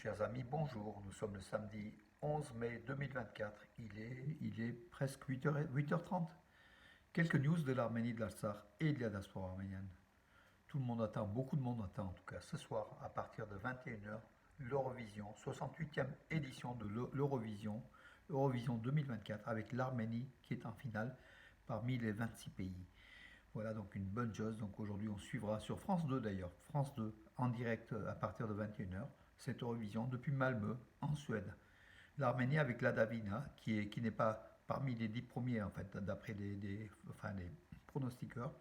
Chers amis, bonjour. Nous sommes le samedi 11 mai 2024. Il est presque 8h30. Quelques news de l'Arménie, de l'Artsakh et de la diaspora arménienne. Tout le monde attend, beaucoup de monde attend en tout cas ce soir à partir de 21h, l'Eurovision, 68e édition de Eurovision 2024 avec l'Arménie qui est en finale parmi les 26 pays. Voilà donc une bonne chose. Donc aujourd'hui, on suivra sur France 2 d'ailleurs, France 2 en direct à partir de 21h, cette Eurovision depuis Malmö en Suède. L'Arménie avec la Davina qui n'est pas parmi les 10 premiers en fait, d'après les pronostiqueurs,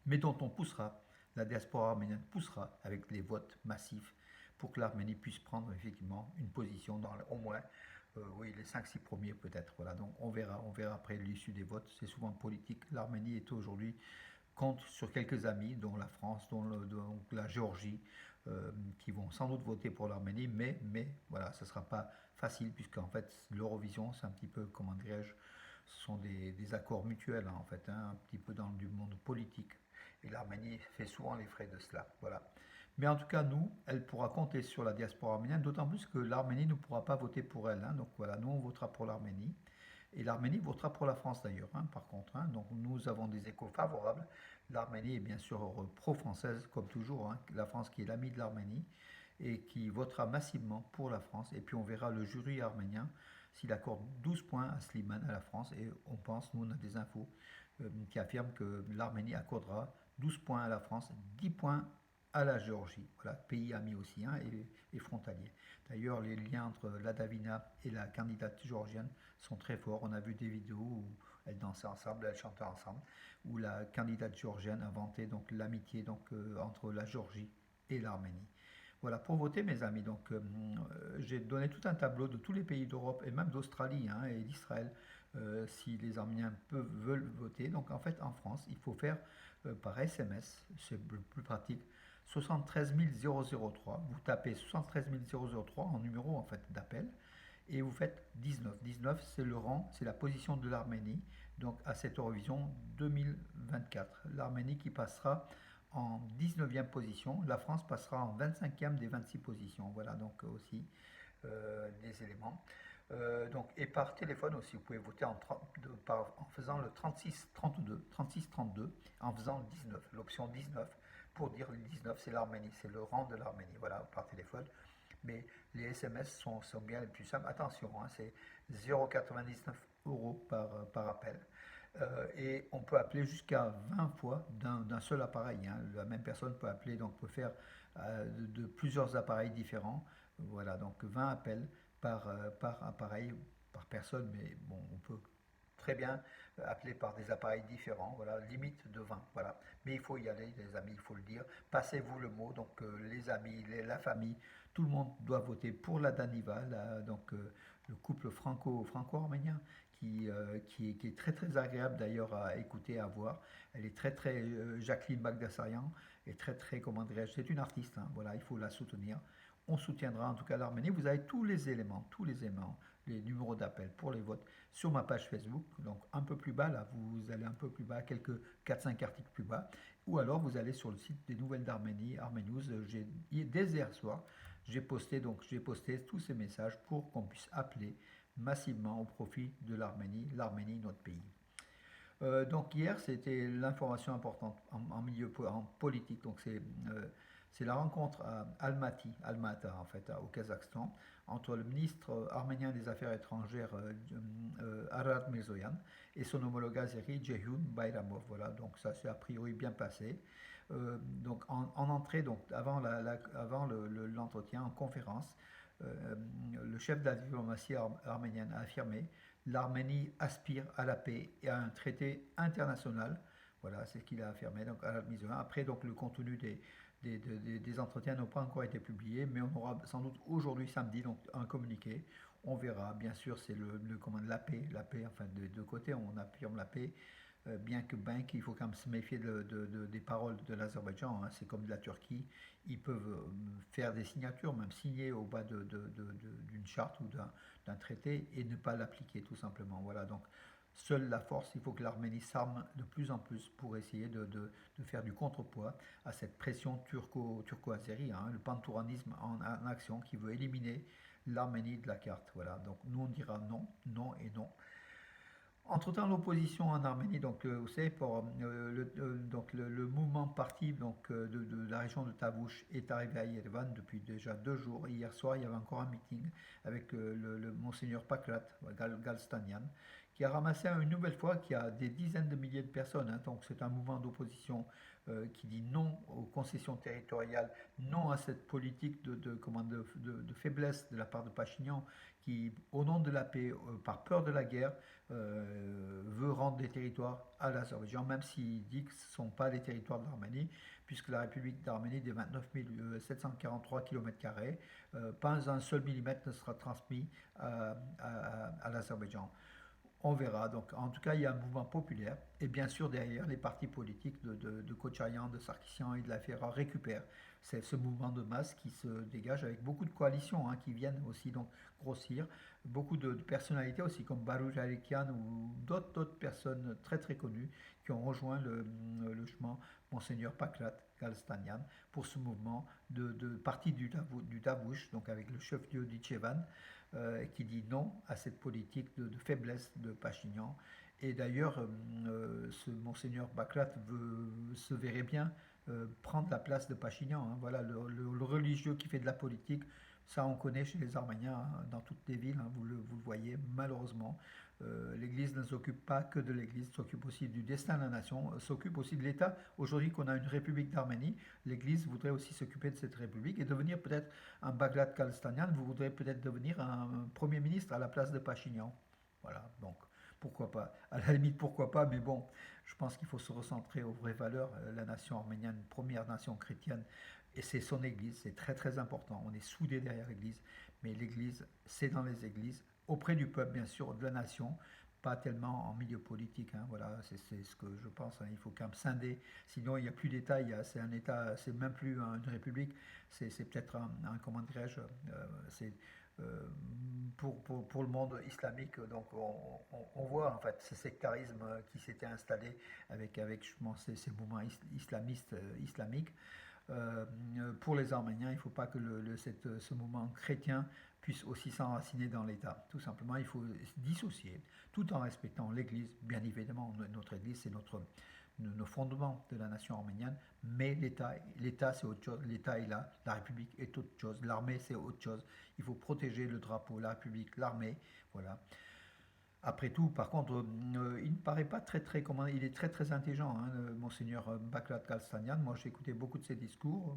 mais dont on poussera, la diaspora arménienne poussera avec les votes massifs pour que l'Arménie puisse prendre effectivement une position dans au moins oui, les 5-6 premiers peut-être. Voilà, donc on verra après l'issue des votes. C'est souvent politique. L'Arménie est aujourd'hui compte sur quelques amis, dont la France, dont la Géorgie, qui vont sans doute voter pour l'Arménie, mais voilà, ce ne sera pas facile, puisqu'en fait, l'Eurovision, c'est un petit peu, comment dirais-je, ce sont des accords mutuels, hein, en fait, hein, un petit peu dans du monde politique. Et l'Arménie fait souvent les frais de cela. Voilà. Mais en tout cas, nous, elle pourra compter sur la diaspora arménienne, d'autant plus que l'Arménie ne pourra pas voter pour elle. Hein. Donc voilà, nous, on votera pour l'Arménie. Et l'Arménie votera pour la France d'ailleurs, hein, par contre. Hein. Donc nous avons des échos favorables. L'Arménie est bien sûr pro-française, comme toujours. Hein. La France qui est l'ami de l'Arménie et qui votera massivement pour la France. Et puis on verra le jury arménien s'il accorde 12 points à Slimane, à la France. Et on pense, nous on a des infos qui affirment que l'Arménie accordera 12 points à la France, 10 points à la Géorgie, voilà, pays ami aussi hein, et frontalier. D'ailleurs, les liens entre la Davina et la candidate géorgienne sont très forts. On a vu des vidéos où elles dansaient ensemble, elles chantaient ensemble, où la candidate géorgienne a vanté donc l'amitié entre la Géorgie et l'Arménie. Voilà, pour voter, mes amis, donc j'ai donné tout un tableau de tous les pays d'Europe et même d'Australie hein, et d'Israël, si les Arméniens veulent voter. Donc en fait, en France, il faut faire par SMS, c'est le plus pratique, 73 003. Vous tapez 73 003 en numéro en fait d'appel et vous faites 19. 19, c'est le rang, c'est la position de l'Arménie, donc à cette Eurovision 2024. L'Arménie qui passera en 19e position, la France passera en 25e des 26 positions. Voilà donc aussi des éléments. Donc, et par téléphone aussi, vous pouvez voter en faisant le 36-32, en faisant le 19, l'option 19, pour dire le 19, c'est l'Arménie, c'est le rang de l'Arménie, voilà, par téléphone. Mais les SMS sont bien les plus simples. Attention, hein, c'est 0,99 euros par appel. Et on peut appeler jusqu'à 20 fois d'un seul appareil. Hein. La même personne peut appeler, donc peut faire de plusieurs appareils différents. Voilà, donc 20 appels par appareil, par personne, mais bon, on peut très bien appeler par des appareils différents, voilà, limite de 20, voilà. Mais il faut y aller, les amis, il faut le dire. Passez-vous le mot, donc les amis, la famille, tout le monde doit voter pour la Daniva, donc le couple franco-arménien qui est très très agréable d'ailleurs à écouter, à voir. Elle est très très, Jacqueline Bagdasarian est très très, comment dirais-je, c'est une artiste, hein, voilà, il faut la soutenir. On soutiendra en tout cas l'Arménie. Vous avez tous les éléments, les numéros d'appel pour les votes sur ma page Facebook. Donc un peu plus bas, là, vous allez un peu plus bas, quelques 4-5 articles plus bas. Ou alors vous allez sur le site des nouvelles d'Arménie, Arménews. Dès hier soir, j'ai posté tous ces messages pour qu'on puisse appeler massivement au profit de l'Arménie, notre pays. Donc hier, c'était l'information importante en milieu en politique. Donc c'est la rencontre à Almata en fait, au Kazakhstan, entre le ministre arménien des Affaires étrangères Arar Mirzoyan et son homologue azéri Ceyhun Bayramov. Voilà, donc ça s'est a priori bien passé. Donc en entrée, donc avant l'entretien en conférence, le chef de la diplomatie arménienne a affirmé l'Arménie aspire à la paix et à un traité international. Voilà, c'est ce qu'il a affirmé. Donc, à la mise après, donc, le contenu des entretiens n'a pas encore été publié, mais on aura sans doute aujourd'hui, samedi, donc, un communiqué. On verra. Bien sûr, c'est la paix, enfin, de deux côtés, on affirme la paix. Bien que il faut quand même se méfier des paroles de l'Azerbaïdjan. Hein. C'est comme de la Turquie. Ils peuvent faire des signatures, même signer au bas d'une charte ou d'un traité et ne pas l'appliquer tout simplement. Voilà, donc Seule la force, il faut que l'Arménie s'arme de plus en plus pour essayer de faire du contrepoids à cette pression turco-azérie, hein, le pantouраnisme en action qui veut éliminer l'Arménie de la carte. Voilà. Donc nous on dira non, non et non. Entre-temps, l'opposition en Arménie, donc vous savez, donc le mouvement parti donc, de la région de Tavush est arrivé à Yerevan depuis déjà 2 jours. Hier soir, il y avait encore un meeting avec le monseigneur Pakrat Galstanian, qui a ramassé une nouvelle fois qui a des dizaines de milliers de personnes. Hein. Donc c'est un mouvement d'opposition qui dit non aux concessions territoriales, non à cette politique de faiblesse de la part de Pachinian, qui, au nom de la paix, par peur de la guerre, veut rendre des territoires à l'Azerbaïdjan, même s'il dit que ce ne sont pas des territoires de l'Arménie, puisque la République d'Arménie des 29 743 km², pas un seul millimètre ne sera transmis à l'Azerbaïdjan. On verra. Donc, en tout cas, il y a un mouvement populaire. Et bien sûr, derrière, les partis politiques de Kochayan, de Sarkissian et de la Ferra récupèrent. C'est ce mouvement de masse qui se dégage avec beaucoup de coalitions hein, qui viennent aussi donc grossir. Beaucoup de personnalités aussi, comme Baruch Alikian ou d'autres personnes très très connues qui ont rejoint le chemin Monseigneur Pakrat Galstanian pour ce mouvement de parti du Davouche, donc avec le chef-lieu d'Ichevan, qui dit non à cette politique de faiblesse de Pachinian. Et d'ailleurs, ce monseigneur Bakrat se verrait bien prendre la place de Pachinian. Hein. Voilà, le religieux qui fait de la politique, ça on connaît chez les Arméniens, hein, dans toutes les villes, hein, vous le voyez malheureusement. L'Église ne s'occupe pas que de l'Église, s'occupe aussi du destin de la nation, s'occupe aussi de l'État. Aujourd'hui qu'on a une République d'Arménie, l'Église voudrait aussi s'occuper de cette République et devenir peut-être un Bagrat Kalstanian, vous voudrez peut-être devenir un Premier ministre à la place de Pachinian. Voilà, donc pourquoi pas. À la limite, pourquoi pas, mais bon, je pense qu'il faut se recentrer aux vraies valeurs. La nation arménienne, première nation chrétienne, et c'est son église, c'est très très important. On est soudés derrière l'église, mais l'église, c'est dans les églises, auprès du peuple, bien sûr, de la nation, pas tellement en milieu politique. Hein, voilà, c'est ce que je pense. Hein, il faut quand même scinder, sinon il n'y a plus d'État. C'est un État, c'est même plus une république. C'est peut-être comment dirais-je, c'est euh, pour le monde islamique. Donc on voit en fait ce sectarisme qui s'était installé avec je pense, ces mouvements islamistes islamiques. Pour les Arméniens, il ne faut pas que ce mouvement chrétien puisse aussi s'enraciner dans l'État. Tout simplement, il faut se dissocier, tout en respectant l'Église. Bien évidemment, notre Église, c'est nos fondements de la nation arménienne, mais l'État c'est autre chose. L'État est là, la République est autre chose, l'armée c'est autre chose. Il faut protéger le drapeau, la République, l'armée, voilà. Après tout, par contre, il ne paraît pas très, comment, il est très très intelligent, hein, monseigneur Bakrat Kalstanian. Moi, j'ai écouté beaucoup de ses discours,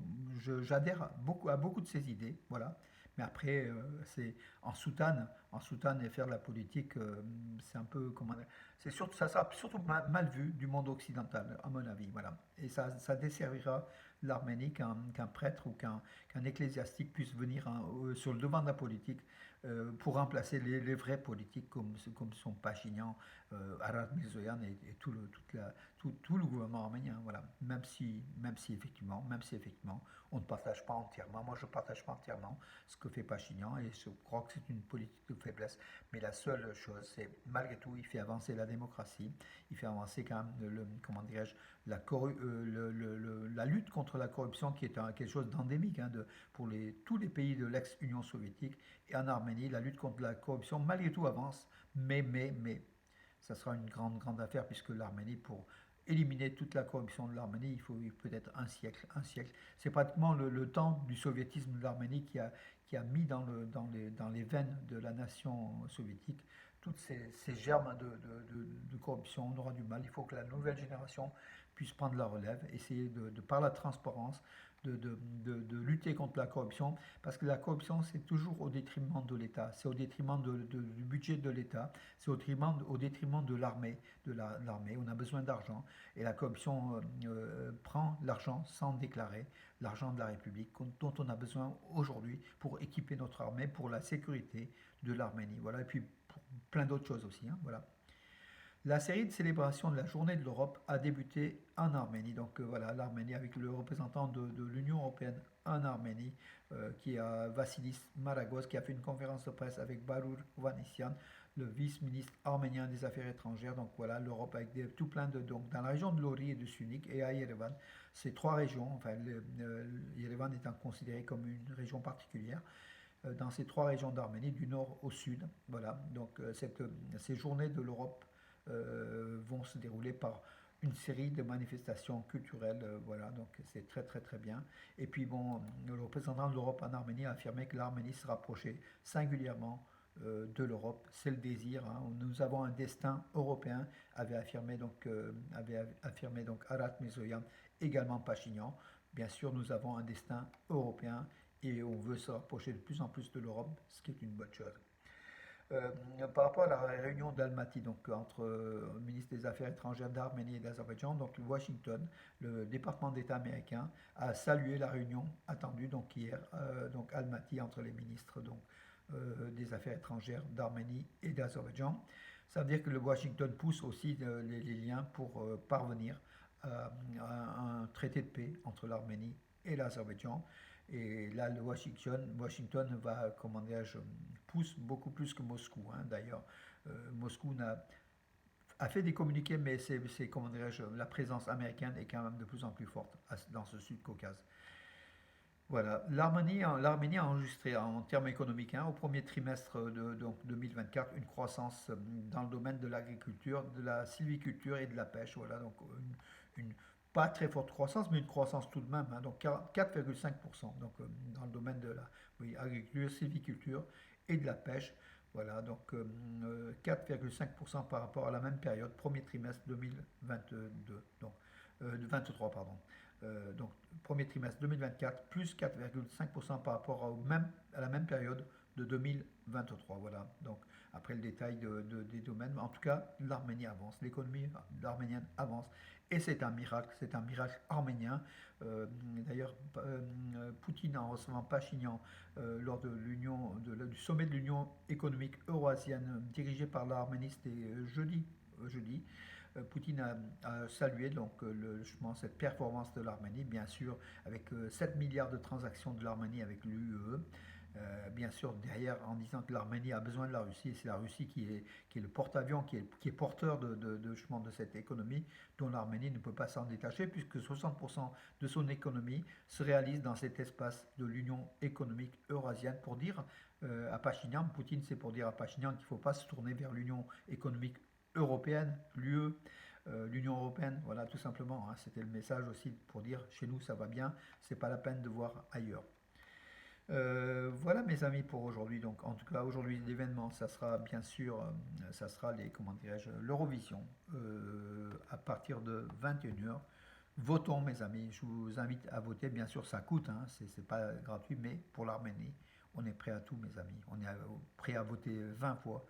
j'adhère à beaucoup de ses idées, voilà. Mais après, c'est en soutane et faire de la politique, c'est un peu, comment, ça sera surtout mal vu du monde occidental, à mon avis, voilà. Et ça desservira l'Arménie qu'un prêtre ou qu'un ecclésiastique puisse venir hein, sur le devant de la politique pour remplacer les vrais politiques comme sont Pachinian, Arad Mirzoyan et tout le gouvernement arménien. Voilà. Même si effectivement, on ne partage pas entièrement, moi je ne partage pas entièrement ce que fait Pachinian et je crois que c'est une politique de faiblesse. Mais la seule chose, c'est malgré tout, il fait avancer la démocratie, il fait avancer quand même, comment dirais-je, la lutte contre la corruption qui est quelque chose d'endémique hein, pour tous les pays de l'ex-Union soviétique. Et en Arménie, la lutte contre la corruption, malgré tout, avance. Mais, ça sera une grande affaire puisque l'Arménie, pour éliminer toute la corruption de l'Arménie, il faut peut-être un siècle. Un siècle. C'est pratiquement le temps du soviétisme de l'Arménie qui a mis dans les veines de la nation soviétique toutes ces germes de corruption. On aura du mal. Il faut que la nouvelle génération puisse prendre la relève, essayer par la transparence, de lutter contre la corruption, parce que la corruption, c'est toujours au détriment de l'État, c'est au détriment du budget de l'État, c'est au détriment de l'armée, on a besoin d'argent, et la corruption prend l'argent sans déclarer, l'argent de la République, dont on a besoin aujourd'hui pour équiper notre armée, pour la sécurité de l'Arménie, voilà, et puis pour plein d'autres choses aussi, hein, voilà. La série de célébrations de la Journée de l'Europe a débuté en Arménie. Donc voilà, l'Arménie avec le représentant de l'Union européenne en Arménie, qui est Vassilis Maragos, qui a fait une conférence de presse avec Barur Vanessian. le vice-ministre arménien des Affaires étrangères. Donc voilà, l'Europe avec tout plein de... Donc dans la région de Lori et de Sunik et à Yerevan, ces trois régions, enfin Yerevan étant considéré comme une région particulière, dans ces trois régions d'Arménie, du nord au sud. Voilà, donc ces journées de l'Europe vont se dérouler par une série de manifestations culturelles, voilà, donc c'est très très très bien. Et puis bon, le représentant de l'Europe en Arménie a affirmé que l'Arménie se rapprochait singulièrement de l'Europe, c'est le désir, hein. Nous avons un destin européen, avait affirmé donc Arat Mirzoyan, également Pachinian. Bien sûr, nous avons un destin européen et on veut se rapprocher de plus en plus de l'Europe, ce qui est une bonne chose. Euh, Par rapport à la réunion d'Almaty, donc entre le ministre des Affaires étrangères d'Arménie et d'Azerbaïdjan, donc Washington, le département d'État américain, a salué la réunion attendue donc hier, donc Almaty entre les ministres des Affaires étrangères d'Arménie et d'Azerbaïdjan. Ça veut dire que le Washington pousse aussi les liens pour parvenir à un traité de paix entre l'Arménie et l'Azerbaïdjan. Et là, Washington va, comment dirais-je, pousse beaucoup plus que Moscou, hein. D'ailleurs, Moscou a fait des communiqués, mais comment dirais-je, la présence américaine est quand même de plus en plus forte dans ce Sud-Caucase. Voilà, l'Arménie a enregistré en termes économiques, hein, au premier trimestre de donc 2024 une croissance dans le domaine de l'agriculture, de la sylviculture et de la pêche. Voilà, donc une pas très forte croissance, mais une croissance tout de même, hein, donc 4,5%. Donc dans le domaine de la oui, agriculture, sylviculture et de la pêche. Voilà, donc 4,5% par rapport à la même période, premier trimestre 2022, donc 23, pardon. Donc, premier trimestre 2024, plus 4,5% par rapport à la même période de 2023. Voilà. Donc, après le détail des domaines, en tout cas, l'Arménie avance, l'économie arménienne avance. Et c'est un miracle arménien. D'ailleurs, Poutine, en recevant Pachinian lors du sommet de l'Union économique euroasienne dirigé par l'Arménie, c'était jeudi. Poutine a salué donc justement cette performance de l'Arménie, bien sûr, avec 7 milliards de transactions de l'Arménie avec l'UE. Bien sûr, derrière, en disant que l'Arménie a besoin de la Russie, et c'est la Russie qui est le porte-avions, qui est porteur justement de cette économie, dont l'Arménie ne peut pas s'en détacher, puisque 60% de son économie se réalise dans cet espace de l'Union économique eurasienne. Pour dire à Pachinian, Poutine, c'est pour dire à Pachinian qu'il ne faut pas se tourner vers l'Union économique européenne, l'UE, l'Union européenne, voilà, tout simplement, hein. C'était le message aussi pour dire chez nous ça va bien, c'est pas la peine de voir ailleurs. Voilà mes amis pour aujourd'hui. Donc en tout cas aujourd'hui l'événement, ça sera bien sûr, ça sera comment dirais-je, l'Eurovision à partir de 21h. Votons mes amis, je vous invite à voter, bien sûr ça coûte, hein, c'est pas gratuit, mais pour l'Arménie, on est prêt à tout mes amis. On est prêt à voter 20 fois,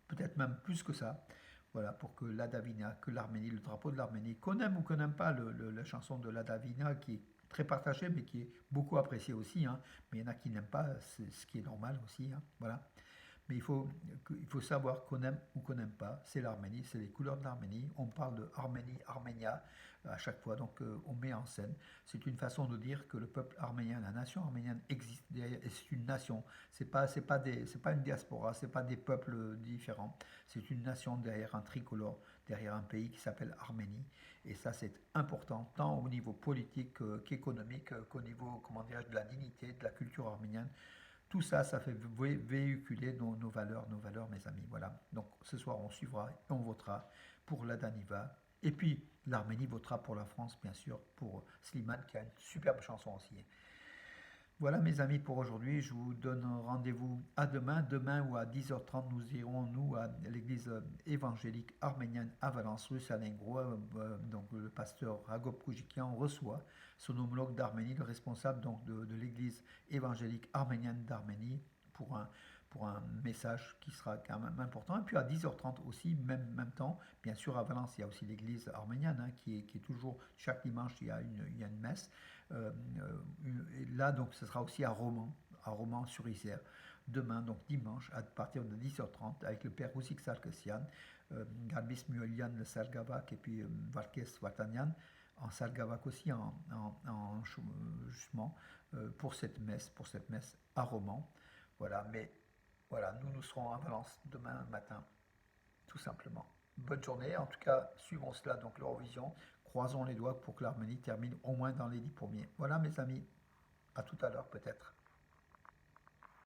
peut-être même plus que ça. Voilà, pour que l'Adavina, que l'Arménie, le drapeau de l'Arménie, qu'on aime ou qu'on n'aime pas la chanson de l'Adavina, qui est très partagée, mais qui est beaucoup appréciée aussi, hein. Mais il y en a qui n'aiment pas, c'est ce qui est normal aussi, hein. Voilà. Mais il faut savoir qu'on aime ou qu'on n'aime pas. C'est l'Arménie, c'est les couleurs de l'Arménie. On parle de Arménie, Arménia à chaque fois, donc on met en scène. C'est une façon de dire que le peuple arménien, la nation arménienne existe et c'est une nation. C'est pas une diaspora, c'est pas des peuples différents. C'est une nation derrière un tricolore, derrière un pays qui s'appelle Arménie. Et ça, c'est important, tant au niveau politique qu'économique, qu'au niveau, comment dirais-je, de la dignité, de la culture arménienne. Tout ça, ça fait véhiculer nos valeurs, mes amis. Voilà. Donc ce soir, on suivra et on votera pour la Daniva. Et puis, l'Arménie votera pour la France, bien sûr, pour Slimane, qui a une superbe chanson aussi. Voilà, mes amis, pour aujourd'hui. Je vous donne rendez-vous à demain. Demain ou à 10h30, nous irons, nous, à l'église évangélique arménienne à Valence, rue Salengro. Donc, le pasteur Ragop Koujikian reçoit son homologue d'Arménie, le responsable donc, de l'église évangélique arménienne d'Arménie, pour un message qui sera quand même important. Et puis à 10h30 aussi, même temps, bien sûr à Valence, il y a aussi l'église arménienne, hein, qui est toujours, chaque dimanche, il y a une messe. Et là, donc, ce sera aussi à Romans-sur-Isère, demain, donc dimanche, à partir de 10h30, avec le père Roussik Sarkessian, Garbis Muelian le Salgavak, et puis Varkes Watanian, en Salgavak aussi, justement, pour cette messe à Romans. Voilà, mais Voilà, nous serons à Valence demain matin, tout simplement. Bonne journée, en tout cas, suivons cela, donc l'Eurovision. Croisons les doigts pour que l'Arménie termine au moins dans les 10 premiers. Voilà mes amis, à tout à l'heure peut-être.